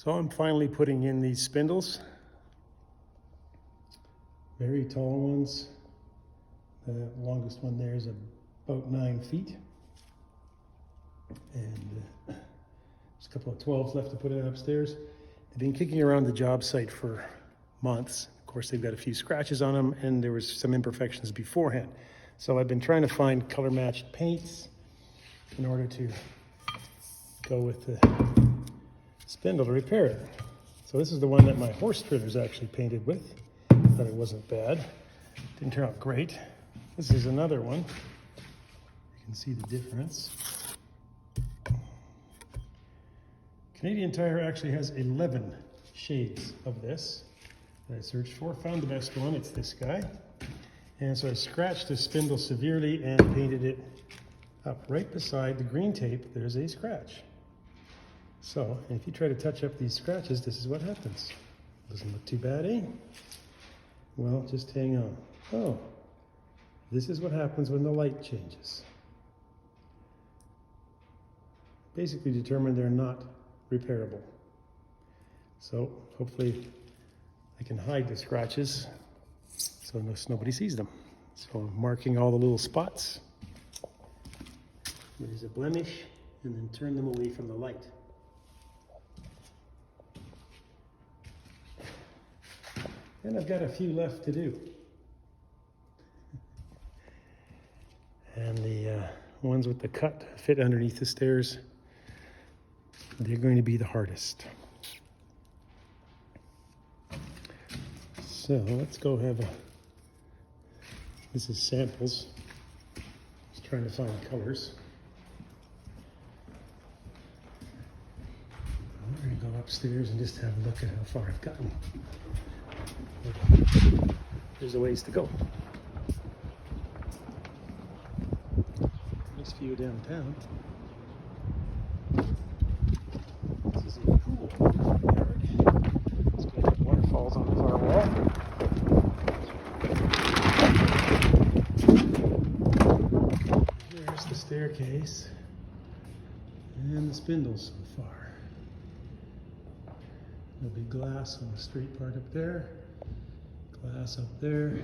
So I'm finally putting in these spindles. Very tall ones. The longest one there is about 9 feet. And there's a couple of 12s left to put in upstairs. They've been kicking around the job site for months. Of course, they've got a few scratches on them, and there was some imperfections beforehand. So I've been trying to find color-matched paints in order to go with the spindle to repair it. So this is the one that my horse triller's actually painted with. Thought it wasn't bad. Didn't turn out great. This is another one. You can see the difference. Canadian Tire actually has 11 shades of this that I searched for. Found the best one. It's this guy. And so I scratched the spindle severely and painted it up. Right beside the green tape, there's a scratch. So if you try to touch up these scratches, this is what happens. Doesn't look too bad, eh? Well, just hang on. Oh, this is what happens when the light changes. Basically determined they're not repairable. So hopefully I can hide the scratches so nobody sees them. So I'm marking all the little spots. There's a blemish, and then turn them away from the light. And I've got a few left to do. And the ones with the cut fit underneath the stairs. They're going to be the hardest. So let's go have a, this is samples. Just trying to find colors. We're going to go upstairs and just have a look at how far I've gotten. There's a ways to go. Nice view downtown. This is a cool yard. It's got waterfalls on the far wall. Here's the staircase and the spindles so far. There'll be glass on the street part up there, glass up there,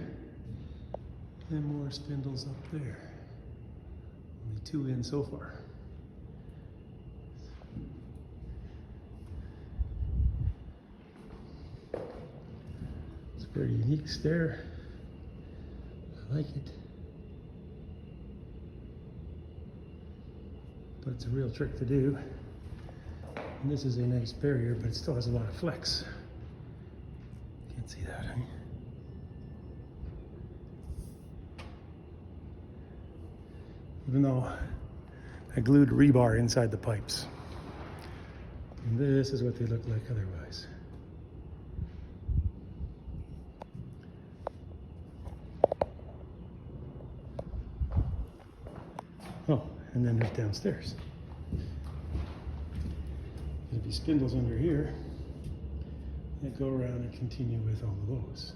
and more spindles up there. Only 2 in so far. It's a very unique stair. I like it. But it's a real trick to do. And this is a nice barrier, but it still has a lot of flex. Can't see that, eh? Even though I glued rebar inside the pipes. And this is what they look like otherwise. Oh, and then there's downstairs. There'll be spindles under here that go around and continue with all of those.